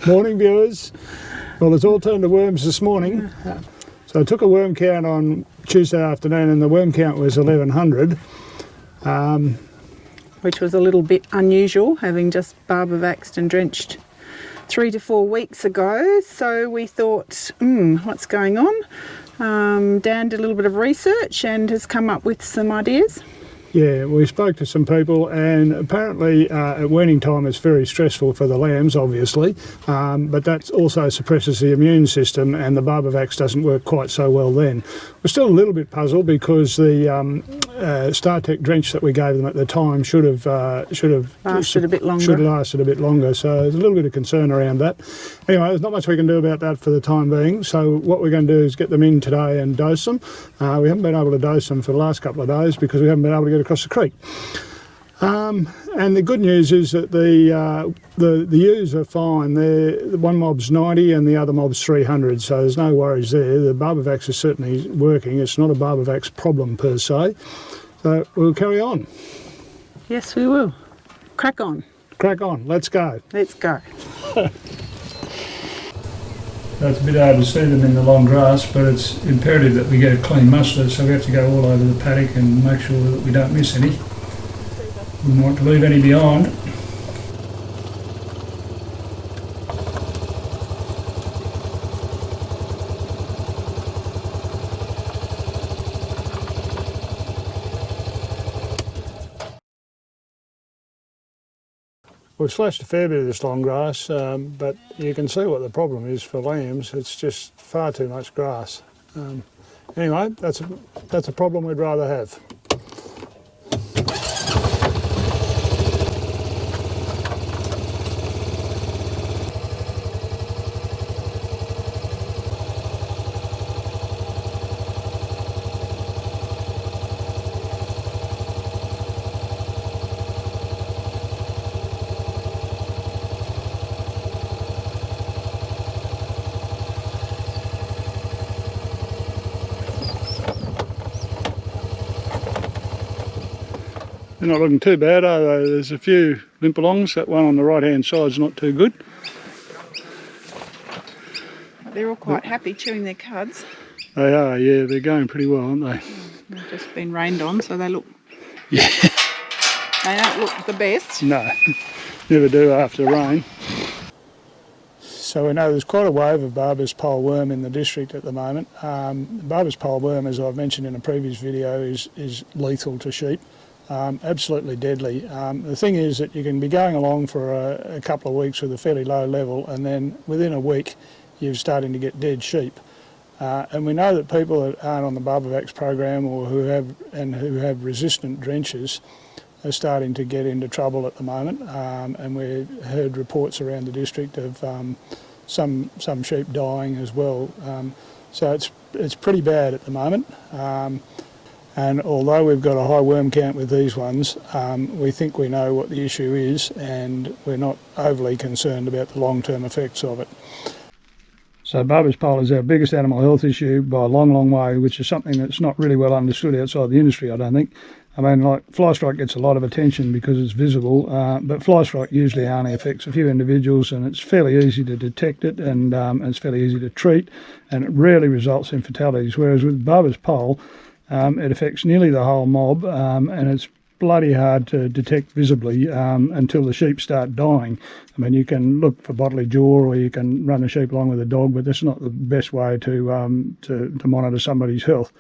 Morning, viewers. Well, it's all turned to worms this morning. So I took a worm count on Tuesday afternoon and the worm count was 1100. Which was a little bit unusual, having just barber vaxxed and drenched 3 to 4 weeks ago. So we thought, what's going on? Dan did a little bit of research and has come up with some ideas. Yeah, we spoke to some people and apparently at weaning time it's very stressful for the lambs, obviously, but that also suppresses the immune system and the Barber vax doesn't work quite so well then. We're still a little bit puzzled because the StarTech drench that we gave them at the time should have lasted a bit longer. Should have lasted a bit longer, so there's a little bit of concern around that. Anyway, there's not much we can do about that for the time being, so what we're going to do is get them in today and dose them. We haven't been able to dose them for the last couple of days because we haven't been able to get across the creek. And the good news is that the ewes are fine. One mob's 90 and the other mob's 300, so there's no worries there. The Barber vax is certainly working. It's not a Barber vax problem per se. So we'll carry on. Yes, we will. Crack on. Crack on. Let's go. Let's go. It's a bit hard to see them in the long grass, but it's imperative that we get a clean muster, so we have to go all over the paddock and make sure that we don't miss any. We don't want to leave any behind. We've slashed a fair bit of this long grass, but you can see what the problem is for lambs. It's just far too much grass. Anyway, that's a problem we'd rather have. They're not looking too bad, are they? There's a few limpalongs. That one on the right hand side's not too good. They're all quite happy chewing their cuds. They are, yeah, they're going pretty well, aren't they? They've just been rained on, so they look... Yeah. They don't look the best. No, never do after rain. So we know there's quite a wave of Barbers Pole worm in the district at the moment. Barbers Pole worm, as I've mentioned in a previous video, is lethal to sheep. Absolutely deadly. The thing is that you can be going along for a couple of weeks with a fairly low level and then within a week you're starting to get dead sheep. And we know that people that aren't on the Barber vax program or who have resistant drenches are starting to get into trouble at the moment. And we heard reports around the district of some sheep dying as well. So it's pretty bad at the moment. And although we've got a high worm count with these ones, we think we know what the issue is and we're not overly concerned about the long-term effects of it. So Barbers Pole is our biggest animal health issue by a long, long way, which is something that's not really well understood outside the industry, I don't think. I mean, like, fly strike gets a lot of attention because it's visible, but fly strike usually only affects a few individuals and it's fairly easy to detect it and it's fairly easy to treat and it rarely results in fatalities, whereas with Barbers Pole, it affects nearly the whole mob and it's bloody hard to detect visibly until the sheep start dying. I mean, you can look for bodily jaw or you can run a sheep along with a dog, but that's not the best way to monitor somebody's health.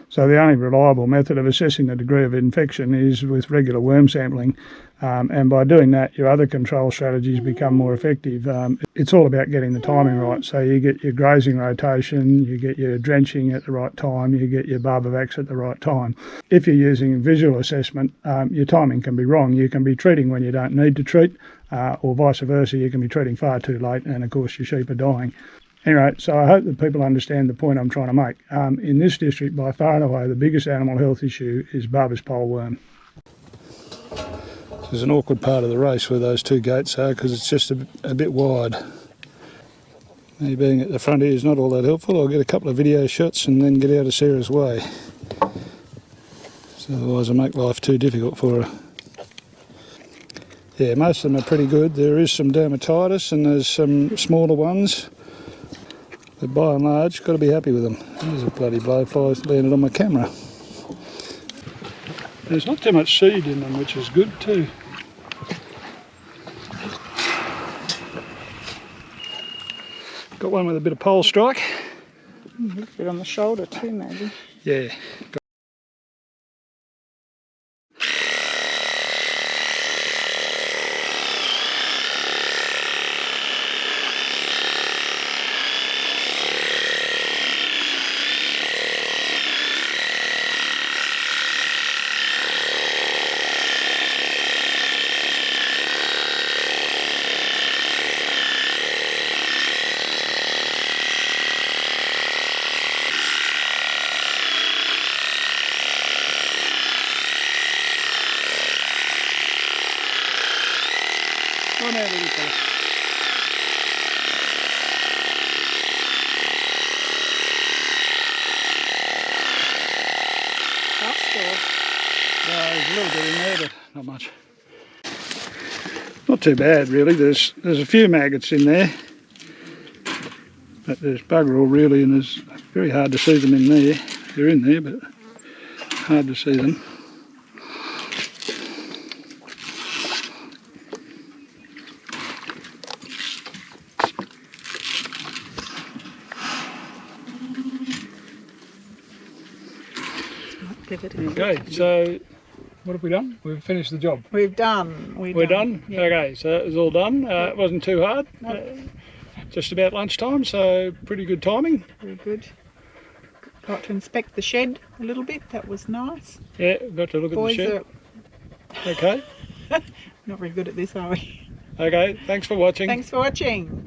So the only reliable method of assessing the degree of infection is with regular worm sampling, and by doing that your other control strategies become more effective. It's all about getting the timing right, so you get your grazing rotation, you get your drenching at the right time, you get your Barber vax at the right time. If you're using visual assessment, your timing can be wrong. You can be treating when you don't need to treat, or vice versa, you can be treating far too late and of course your sheep are dying. Anyway, so I hope that people understand the point I'm trying to make. In this district, by far and away, the biggest animal health issue is Barbers Pole worm. There's an awkward part of the race where those two gates are because it's just a bit wide. Me being at the front here is not all that helpful. I'll get a couple of video shots and then get out of Sarah's way. So otherwise I make life too difficult for her. Yeah, most of them are pretty good. There is some dermatitis and there's some smaller ones. But by and large, got to be happy with them. There's a bloody blowfly landed on my camera. There's not too much seed in them, which is good too. Got one with a bit of pole strike. A bit on the shoulder too, maybe. Yeah. Come on out, little fella. There's a little bit in there, but not much. Not too bad, really. There's a few maggots in there, but there's bugger all really, and it's very hard to see them in there. They're in there, but hard to see them. Okay, so what have we done? We've finished the job. We're done. We're done? Yeah. Okay, so it was all done. It wasn't too hard. Just about lunchtime, so pretty good timing. Very good. Got to inspect the shed a little bit. That was nice. Yeah, got to look at the shed. Okay. Not very good at this, are we? Okay, thanks for watching. Thanks for watching.